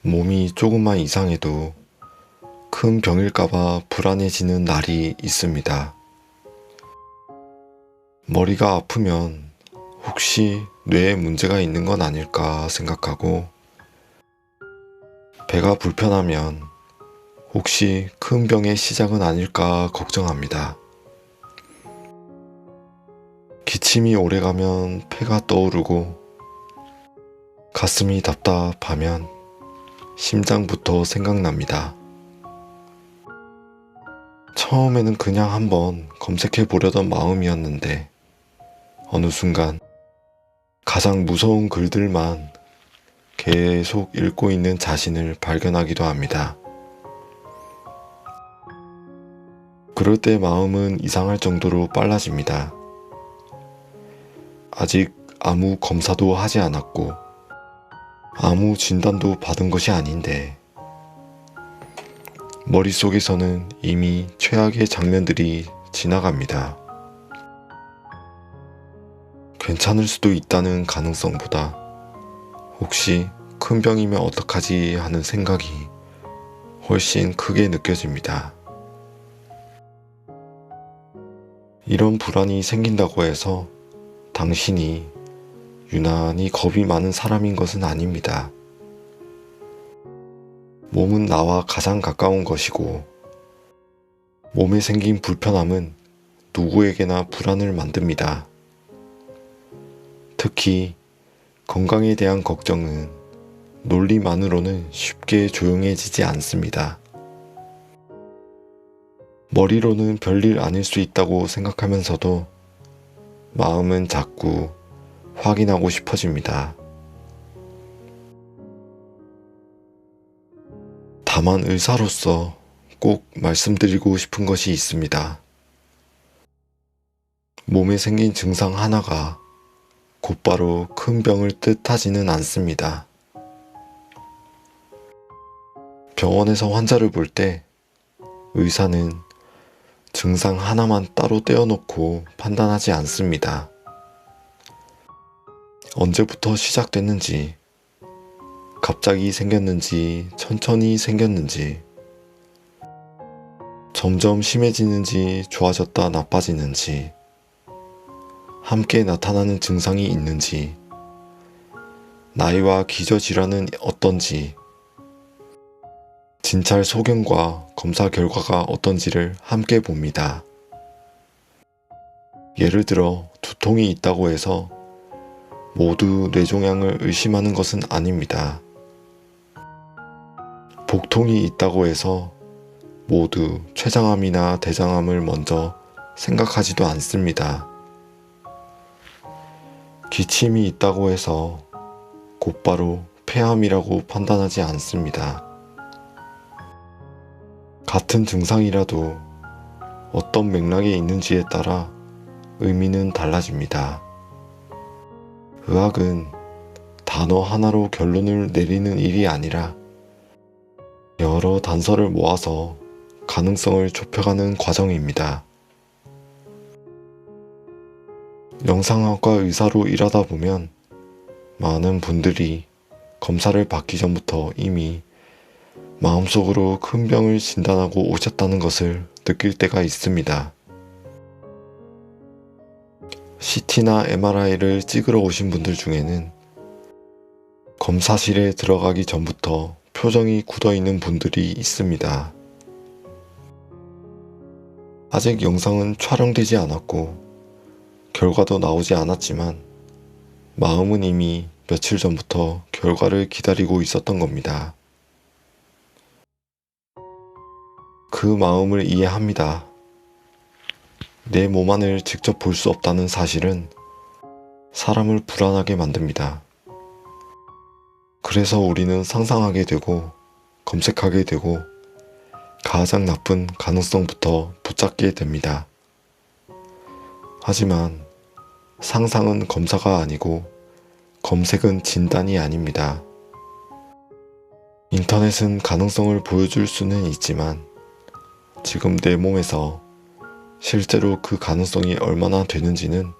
몸이 조금만 이상해도 큰 병일까봐 불안해지는 날이 있습니다. 머리가 아프면 혹시 뇌에 문제가 있는 건 아닐까 생각하고, 배가 불편하면 혹시 큰 병의 시작은 아닐까 걱정합니다. 기침이 오래가면 폐가 떠오르고, 가슴이 답답하면 심장부터 생각납니다. 처음에는 그냥 한번 검색해 보려던 마음이었는데 어느 순간 가장 무서운 글들만 계속 읽고 있는 자신을 발견하기도 합니다. 그럴 때 마음은 이상할 정도로 빨라집니다. 아직 아무 검사도 하지 않았고 아무 진단도 받은 것이 아닌데 머릿속에서는 이미 최악의 장면들이 지나갑니다. 괜찮을 수도 있다는 가능성보다 혹시 큰 병이면 어떡하지 하는 생각이 훨씬 크게 느껴집니다. 이런 불안이 생긴다고 해서 당신이 유난히 겁이 많은 사람인 것은 아닙니다. 몸은 나와 가장 가까운 것이고, 몸에 생긴 불편함은 누구에게나 불안을 만듭니다. 특히 건강에 대한 걱정은 논리만으로는 쉽게 조용해지지 않습니다. 머리로는 별일 아닐 수 있다고 생각하면서도 마음은 자꾸 확인하고 싶어집니다. 다만 의사로서 꼭 말씀드리고 싶은 것이 있습니다. 몸에 생긴 증상 하나가 곧바로 큰 병을 뜻하지는 않습니다. 병원에서 환자를 볼 때 의사는 증상 하나만 따로 떼어놓고 판단하지 않습니다. 언제부터 시작됐는지, 갑자기 생겼는지, 천천히 생겼는지, 점점 심해지는지, 좋아졌다 나빠지는지, 함께 나타나는 증상이 있는지, 나이와 기저질환은 어떤지, 진찰 소견과 검사 결과가 어떤지를 함께 봅니다. 예를 들어 두통이 있다고 해서 모두 뇌종양을 의심하는 것은 아닙니다. 복통이 있다고 해서 모두 췌장암이나 대장암을 먼저 생각하지도 않습니다. 기침이 있다고 해서 곧바로 폐암이라고 판단하지 않습니다. 같은 증상이라도 어떤 맥락에 있는지에 따라 의미는 달라집니다. 의학은 단어 하나로 결론을 내리는 일이 아니라 여러 단서를 모아서 가능성을 좁혀가는 과정입니다. 영상학과 의사로 일하다 보면 많은 분들이 검사를 받기 전부터 이미 마음속으로 큰 병을 진단하고 오셨다는 것을 느낄 때가 있습니다. CT나 MRI를 찍으러 오신 분들 중에는 검사실에 들어가기 전부터 표정이 굳어 있는 분들이 있습니다. 아직 영상은 촬영되지 않았고 결과도 나오지 않았지만 마음은 이미 며칠 전부터 결과를 기다리고 있었던 겁니다. 그 마음을 이해합니다. 내 몸 안을 직접 볼 수 없다는 사실은 사람을 불안하게 만듭니다. 그래서 우리는 상상하게 되고 검색하게 되고 가장 나쁜 가능성부터 붙잡게 됩니다. 하지만 상상은 검사가 아니고 검색은 진단이 아닙니다. 인터넷은 가능성을 보여줄 수는 있지만 지금 내 몸에서 실제로 그 가능성이 얼마나 되는지는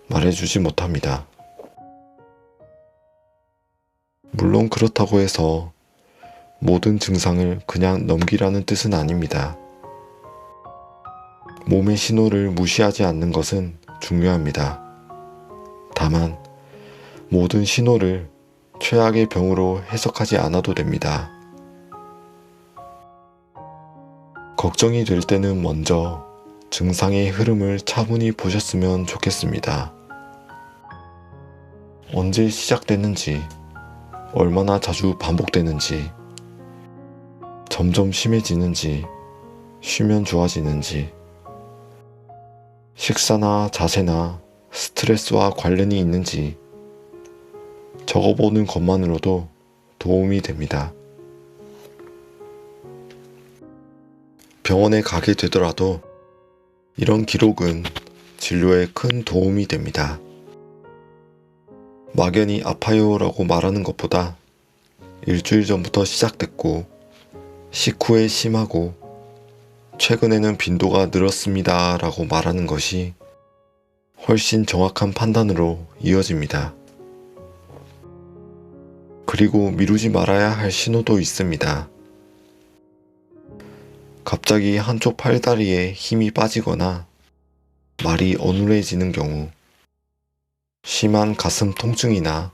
말해주지 못합니다. 물론 그렇다고 해서 모든 증상을 그냥 넘기라는 뜻은 아닙니다. 몸의 신호를 무시하지 않는 것은 중요합니다. 다만 모든 신호를 최악의 병으로 해석하지 않아도 됩니다. 걱정이 될 때는 먼저 증상의 흐름을 차분히 보셨으면 좋겠습니다. 언제 시작됐는지, 얼마나 자주 반복되는지, 점점 심해지는지, 쉬면 좋아지는지, 식사나 자세나 스트레스와 관련이 있는지 적어보는 것만으로도 도움이 됩니다. 병원에 가게 되더라도 이런 기록은 진료에 큰 도움이 됩니다. 막연히 아파요라고 말하는 것보다 일주일 전부터 시작됐고 식후에 심하고 최근에는 빈도가 늘었습니다 라고 말하는 것이 훨씬 정확한 판단으로 이어집니다. 그리고 미루지 말아야 할 신호도 있습니다. 갑자기 한쪽 팔다리에 힘이 빠지거나 말이 어눌해지는 경우, 심한 가슴 통증이나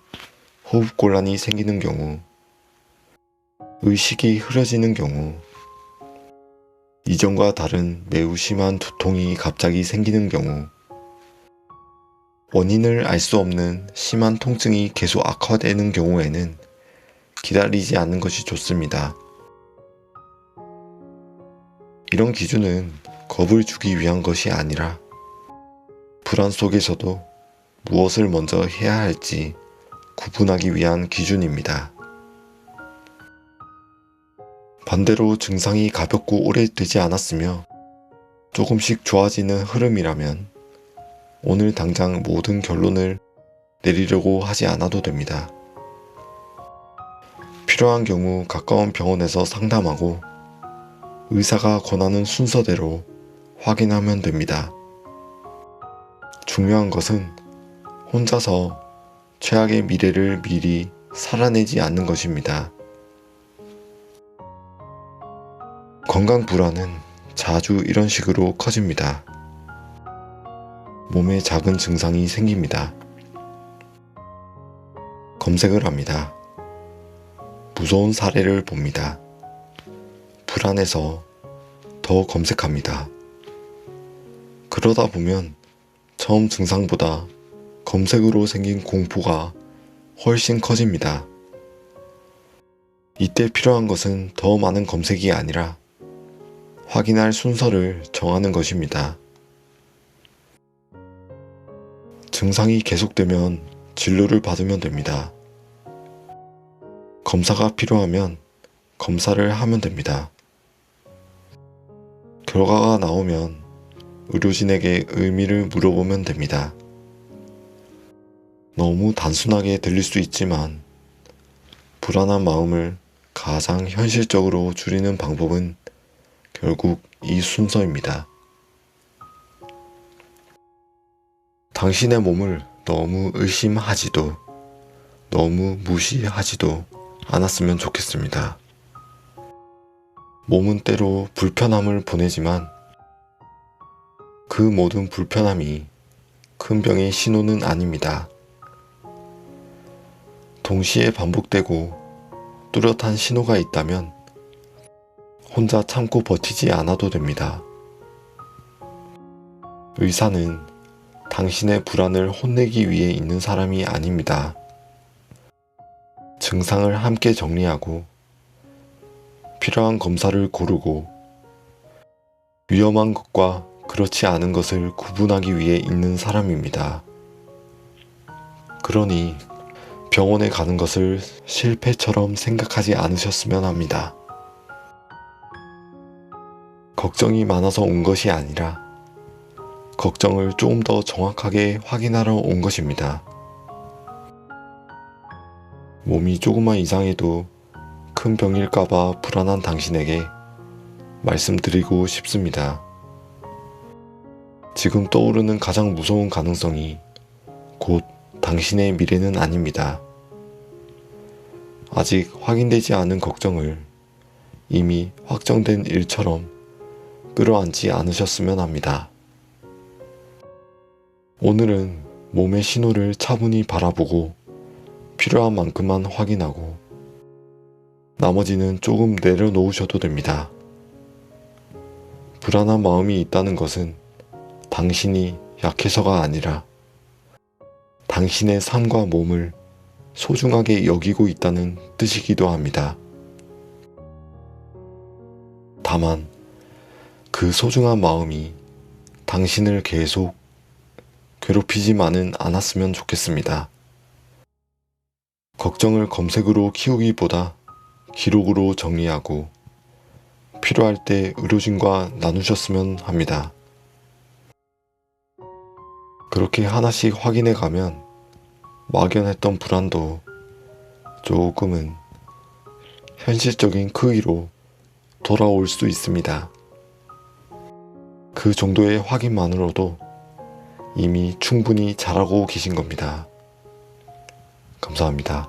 호흡곤란이 생기는 경우, 의식이 흐려지는 경우, 이전과 다른 매우 심한 두통이 갑자기 생기는 경우, 원인을 알 수 없는 심한 통증이 계속 악화되는 경우에는 기다리지 않는 것이 좋습니다. 이런 기준은 겁을 주기 위한 것이 아니라 불안 속에서도 무엇을 먼저 해야 할지 구분하기 위한 기준입니다. 반대로 증상이 가볍고 오래되지 않았으며 조금씩 좋아지는 흐름이라면 오늘 당장 모든 결론을 내리려고 하지 않아도 됩니다. 필요한 경우 가까운 병원에서 상담하고 의사가 권하는 순서대로 확인하면 됩니다. 중요한 것은 혼자서 최악의 미래를 미리 살아내지 않는 것입니다. 건강 불안은 자주 이런 식으로 커집니다. 몸에 작은 증상이 생깁니다. 검색을 합니다. 무서운 사례를 봅니다. 불안해서 더 검색합니다. 그러다 보면 처음 증상보다 검색으로 생긴 공포가 훨씬 커집니다. 이때 필요한 것은 더 많은 검색이 아니라 확인할 순서를 정하는 것입니다. 증상이 계속되면 진료를 받으면 됩니다. 검사가 필요하면 검사를 하면 됩니다. 결과가 나오면 의료진에게 의미를 물어보면 됩니다. 너무 단순하게 들릴 수 있지만 불안한 마음을 가장 현실적으로 줄이는 방법은 결국 이 순서입니다. 당신의 몸을 너무 의심하지도 너무 무시하지도 않았으면 좋겠습니다. 몸은 때로 불편함을 보내지만 그 모든 불편함이 큰 병의 신호는 아닙니다. 동시에 반복되고 뚜렷한 신호가 있다면 혼자 참고 버티지 않아도 됩니다. 의사는 당신의 불안을 혼내기 위해 있는 사람이 아닙니다. 증상을 함께 정리하고 필요한 검사를 고르고 위험한 것과 그렇지 않은 것을 구분하기 위해 있는 사람입니다. 그러니 병원에 가는 것을 실패처럼 생각하지 않으셨으면 합니다. 걱정이 많아서 온 것이 아니라 걱정을 조금 더 정확하게 확인하러 온 것입니다. 몸이 조금만 이상해도 큰 병일까봐 불안한 당신에게 말씀드리고 싶습니다. 지금 떠오르는 가장 무서운 가능성이 곧 당신의 미래는 아닙니다. 아직 확인되지 않은 걱정을 이미 확정된 일처럼 끌어안지 않으셨으면 합니다. 오늘은 몸의 신호를 차분히 바라보고 필요한 만큼만 확인하고 나머지는 조금 내려놓으셔도 됩니다. 불안한 마음이 있다는 것은 당신이 약해서가 아니라 당신의 삶과 몸을 소중하게 여기고 있다는 뜻이기도 합니다. 다만 그 소중한 마음이 당신을 계속 괴롭히지만은 않았으면 좋겠습니다. 걱정을 검색으로 키우기보다 기록으로 정리하고 필요할 때 의료진과 나누셨으면 합니다. 그렇게 하나씩 확인해 가면 막연했던 불안도 조금은 현실적인 크기로 돌아올 수 있습니다. 그 정도의 확인만으로도 이미 충분히 잘하고 계신 겁니다. 감사합니다.